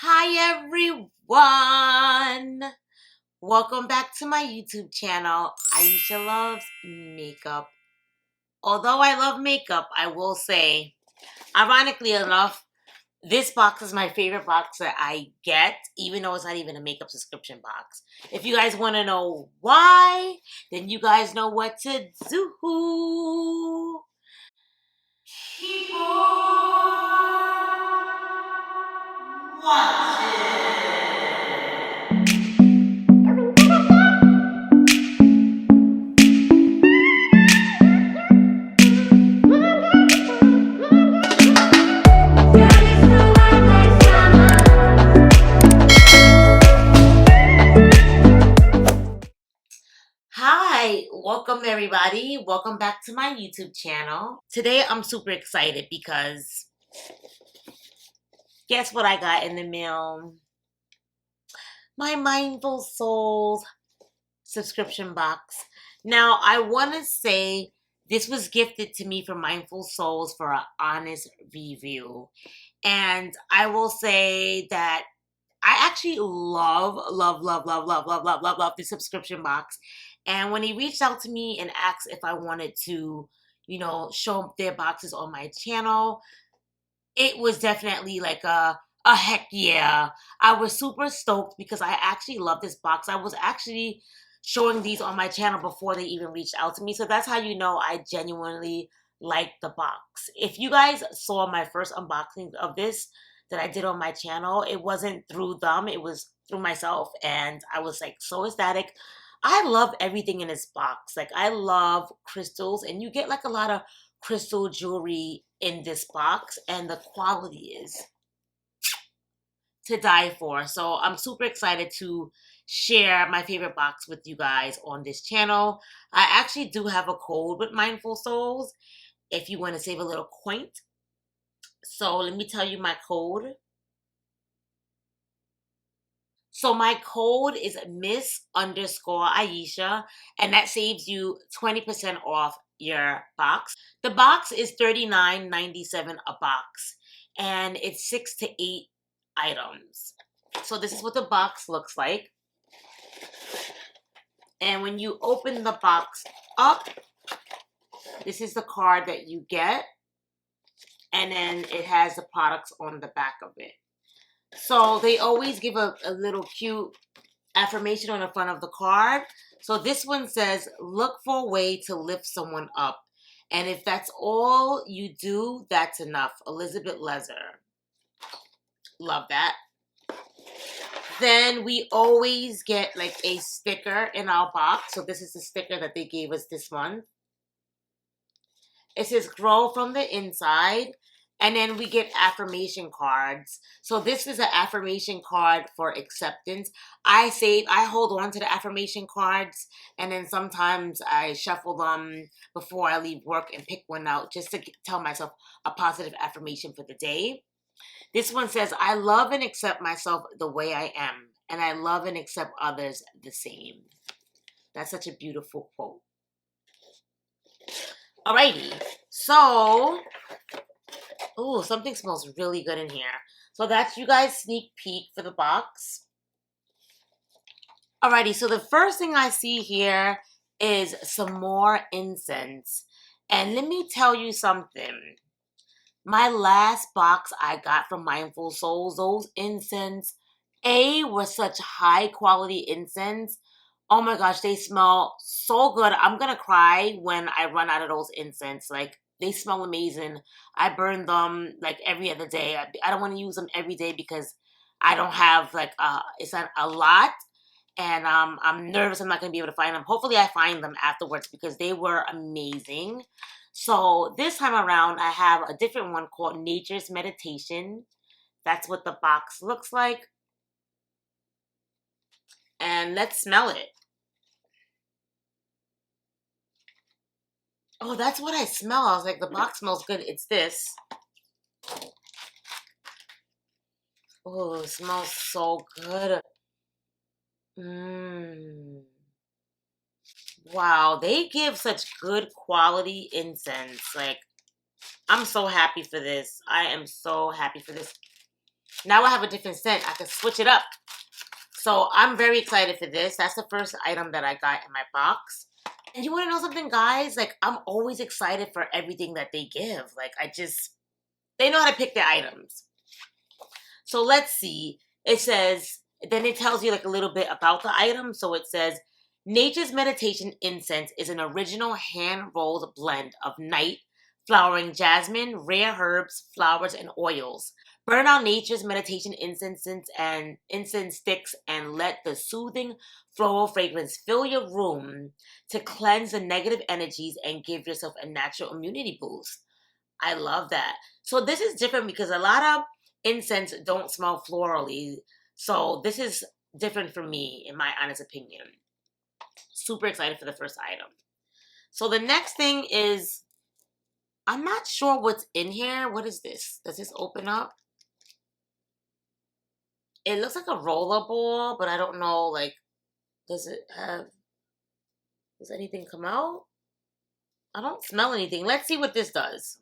Hi everyone! Welcome back to my YouTube channel. Aisha loves makeup. Although I love makeup, I will say, ironically enough, this box is my favorite box that I get, even though it's not even a makeup subscription box. If you guys want to know why, then you guys know what to do. Keep on watching. Hi, welcome everybody. Welcome back to my YouTube channel. Today I'm super excited because guess what I got in the mail? My Mindful Souls subscription box. Now, I want to say this was gifted to me from Mindful Souls for an honest review. And I will say that I actually love the subscription box. And when he reached out to me and asked if I wanted to, show their boxes on my channel, it was definitely like a heck yeah. I was super stoked because I actually love this box. I was actually showing these on my channel before they even reached out to me. So that's how you know I genuinely like the box. If you guys saw my first unboxing of this that I did on my channel, it wasn't through them, it was through myself. And I was like so ecstatic. I love everything in this box. Like I love crystals, and you get like a lot of crystal jewelry in this box, and the quality is to die for. So I'm super excited to share my favorite box with you guys on this channel. I actually do have a code with Mindful Souls if you want to save a little coin. So let me tell you my code. So my code is Miss_Aisha, and that saves you 20% off your box. The box is $39.97 a box, and it's 6 to 8 items. So this is what the box looks like. And when you open the box up, this is the card that you get, and then it has the products on the back of it. So they always give a little cute affirmation on the front of the card. So this one says, look for a way to lift someone up. And if that's all you do, that's enough. Elizabeth Lezer. Love that. Then we always get like a sticker in our box. So this is the sticker that they gave us this month. It says grow from the inside. And then we get affirmation cards. So this is an affirmation card for acceptance. I hold on to the affirmation cards, and then sometimes I shuffle them before I leave work and pick one out just to tell myself a positive affirmation for the day. This one says, I love and accept myself the way I am, and I love and accept others the same. That's such a beautiful quote. Alrighty, so oh, something smells really good in here. So that's you guys' sneak peek for the box. Alrighty, so the first thing I see here is some more incense. And let me tell you something. My last box I got from Mindful Souls, those incense, were such high quality incense. Oh my gosh, they smell so good. I'm gonna cry when I run out of those incense. Like, they smell amazing. I burn them like every other day. I don't want to use them every day because I don't have like it's not a lot, and I'm nervous I'm not gonna be able to find them. Hopefully, I find them afterwards because they were amazing. So this time around, I have a different one called Nature's Meditation. That's what the box looks like, and let's smell it. Oh, that's what I smell. I was like, the box smells good. It's this. Oh, it smells so good. Mmm. Wow, they give such good quality incense. Like, I'm so happy for this. I am so happy for this. Now I have a different scent. I can switch it up. So I'm very excited for this. That's the first item that I got in my box. And you want to know something, guys? Like, I'm always excited for everything that they give. Like, they know how to pick their items. So let's see. It says, then it tells you like a little bit about the item. So it says, Nature's Meditation Incense is an original hand-rolled blend of night, flowering jasmine, rare herbs, flowers, and oils. Burn out nature's meditation incense sticks and let the soothing floral fragrance fill your room to cleanse the negative energies and give yourself a natural immunity boost. I love that. So this is different because a lot of incense don't smell florally. So this is different for me, in my honest opinion. Super excited for the first item. So the next thing is, I'm not sure what's in here. What is this? Does this open up? It looks like a roller ball, but I don't know, like, does anything come out? I don't smell anything. Let's see what this does.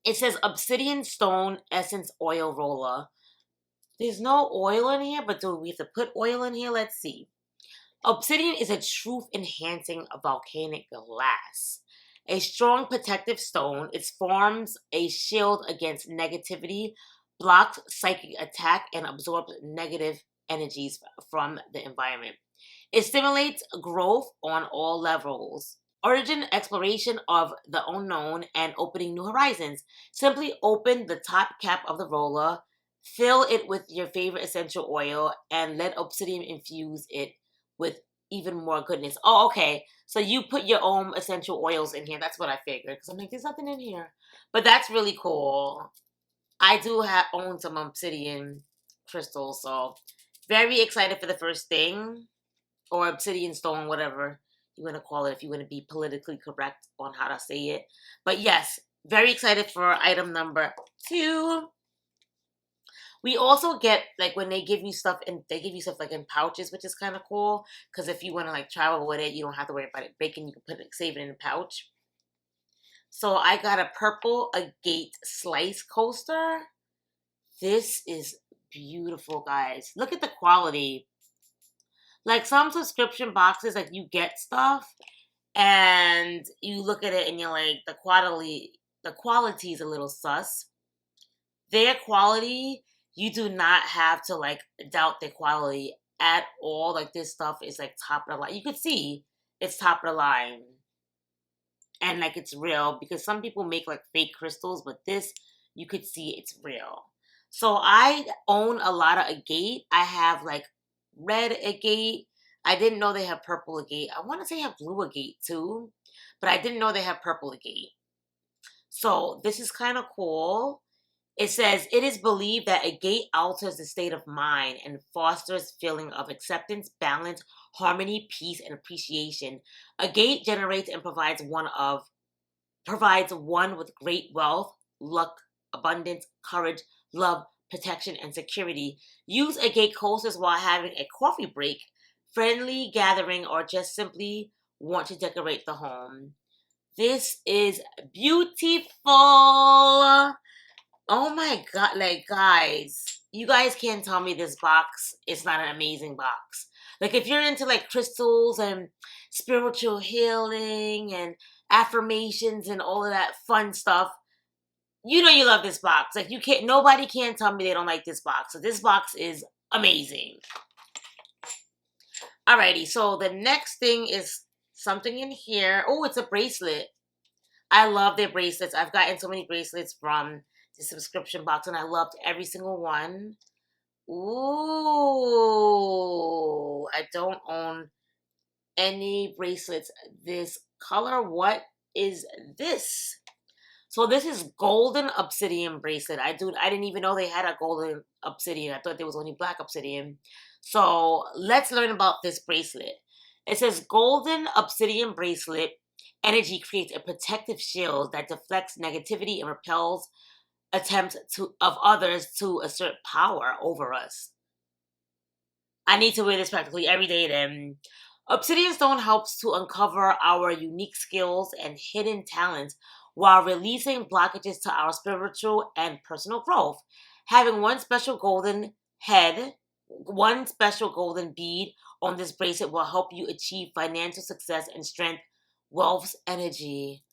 It says Obsidian Stone Essence Oil Roller. There's no oil in here, but do we have to put oil in here? Let's see. Obsidian is a truth-enhancing volcanic glass. A strong protective stone, it forms a shield against negativity, blocks psychic attack, and absorbs negative energies from the environment. It stimulates growth on all levels. Origin, exploration of the unknown, and opening new horizons. Simply open the top cap of the roller, fill it with your favorite essential oil, and let Obsidian infuse it with even more goodness. Oh, okay. So you put your own essential oils in here. That's what I figured. Because I'm like, there's nothing in here. But that's really cool. I do own some obsidian crystals. So very excited for the first thing. Or obsidian stone, whatever you want to call it. If you want to be politically correct on how to say it. But yes, very excited for item number 2. We also get, like, when they give you stuff, and they give you stuff like in pouches, which is kind of cool. Because if you want to like travel with it, you don't have to worry about it breaking. You can save it in a pouch. So I got a purple agate slice coaster. This is beautiful, guys. Look at the quality. Like some subscription boxes, like you get stuff and you look at it and you're like, the quality is a little sus. Their quality, you do not have to like doubt their quality at all. Like this stuff is like top of the line. You could see it's top of the line. And like it's real, because some people make like fake crystals, but this, you could see it's real. So I own a lot of agate. I have like red agate. I didn't know they have purple agate. I want to say I have blue agate too, but I didn't know they have purple agate. So this is kind of cool. It says, it is believed that agate alters the state of mind and fosters feeling of acceptance, balance, harmony, peace, and appreciation. Agate generates and provides one with great wealth, luck, abundance, courage, love, protection, and security. Use agate coasters while having a coffee break, friendly gathering, or just simply want to decorate the home. This is beautiful. Oh my god, like guys, you guys can't tell me this box is not an amazing box. Like if you're into like crystals and spiritual healing and affirmations and all of that fun stuff, you know you love this box. Like nobody can tell me they don't like this box. So this box is amazing. Alrighty, so the next thing is something in here. Oh, it's a bracelet. I love their bracelets. I've gotten so many bracelets from the subscription box, and I loved every single one. Ooh, I don't own any bracelets this color. What is this? So this is golden obsidian bracelet. I didn't even know they had a golden obsidian. I thought there was only black obsidian. So let's learn about this bracelet. It says golden obsidian bracelet energy creates a protective shield that deflects negativity and repels attempts of others to assert power over us. I need to wear this practically every day then. Obsidian stone helps to uncover our unique skills and hidden talents while releasing blockages to our spiritual and personal growth. Having one special golden bead on this bracelet will help you achieve financial success and strength, wealth's energy.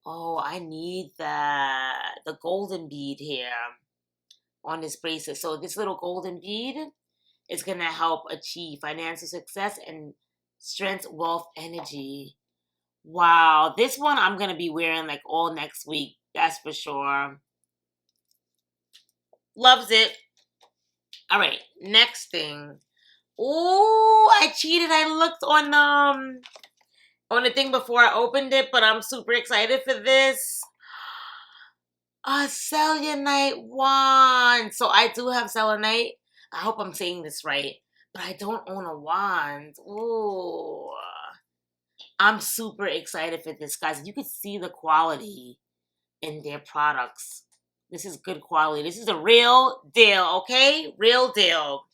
Oh, I need that. The golden bead here on this bracelet. So this little golden bead is going to help achieve financial success and strength, wealth, energy. Wow, this one I'm going to be wearing like all next week. That's for sure. Loves it. All right, next thing. Ooh, I cheated. I looked on the thing before I opened it, but I'm super excited for this. A selenite wand. So I do have selenite. I hope I'm saying this right, but I don't own a wand. Ooh. I'm super excited for this, guys. You can see the quality in their products. This is good quality. This is a real deal, okay? Real deal.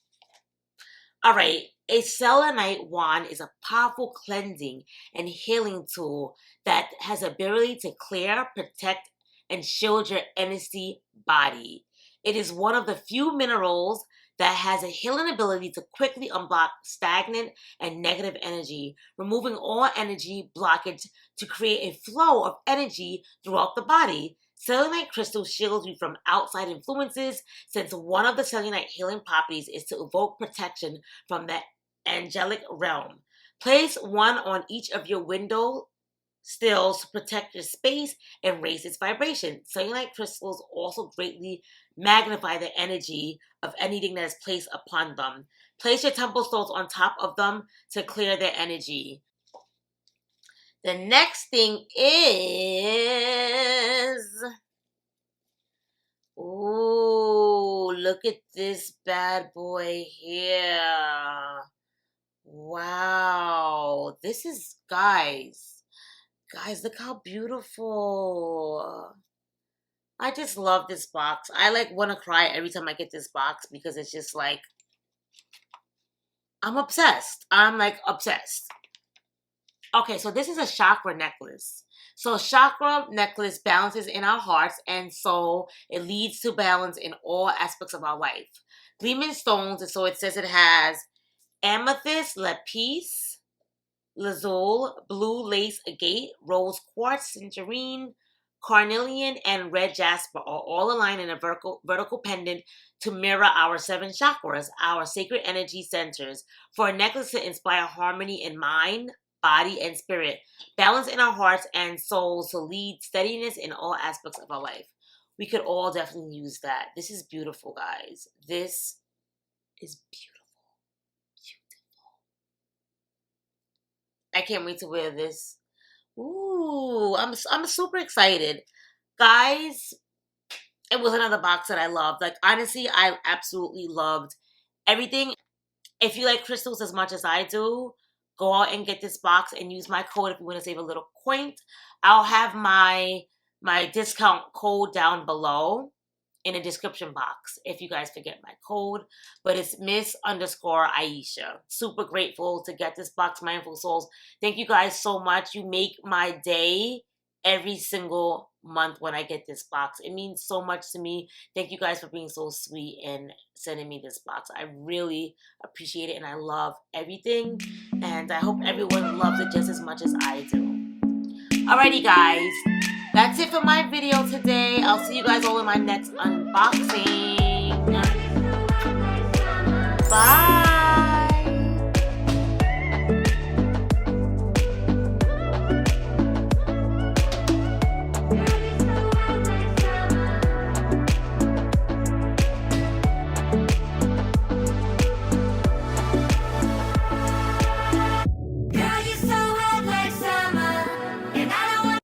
All right. A selenite wand is a powerful cleansing and healing tool that has the ability to clear, protect, and shield your energy body. It is one of the few minerals that has a healing ability to quickly unblock stagnant and negative energy, removing all energy blockage to create a flow of energy throughout the body. Selenite crystal shields you from outside influences, since one of the selenite healing properties is to evoke protection from the angelic realm. Place one on each of your window stills to protect your space and raise its vibration. Selenite crystals also greatly magnify the energy of anything that is placed upon them. Place your temple stones on top of them to clear their energy. The next thing is... Ooh, look at this bad boy here. Wow. This is, guys, look how beautiful. I just love this box. I like want to cry every time I get this box because it's just like, I'm obsessed. I'm like obsessed. Okay, so this is a chakra necklace. So chakra necklace balances in our hearts and soul. It leads to balance in all aspects of our life. Gleaming stones, and so it says it has amethyst, lapis lazuli, blue lace agate, rose quartz, citrine, carnelian, and red jasper are all aligned in a vertical pendant to mirror our 7 chakras, our sacred energy centers, for a necklace to inspire harmony in mind, body, and spirit, balance in our hearts and souls to lead steadiness in all aspects of our life. We could all definitely use that. This is beautiful, guys. This is beautiful. I can't wait to wear this. Ooh, I'm super excited. Guys, it was another box that I loved. Like, honestly, I absolutely loved everything. If you like crystals as much as I do, go out and get this box and use my code if you want to save a little coin. I'll have my discount code down below in the description box if you guys forget my code. But it's Miss_Aisha. Super grateful to get this box, Mindful Souls. Thank you guys so much. You make my day every single month when I get this box. It means so much to me. Thank you guys for being so sweet and sending me this box. I really appreciate it and I love everything. And I hope everyone loves it just as much as I do. Alrighty, guys. That's it for my video today. I'll see you guys all in my next unboxing. Bye.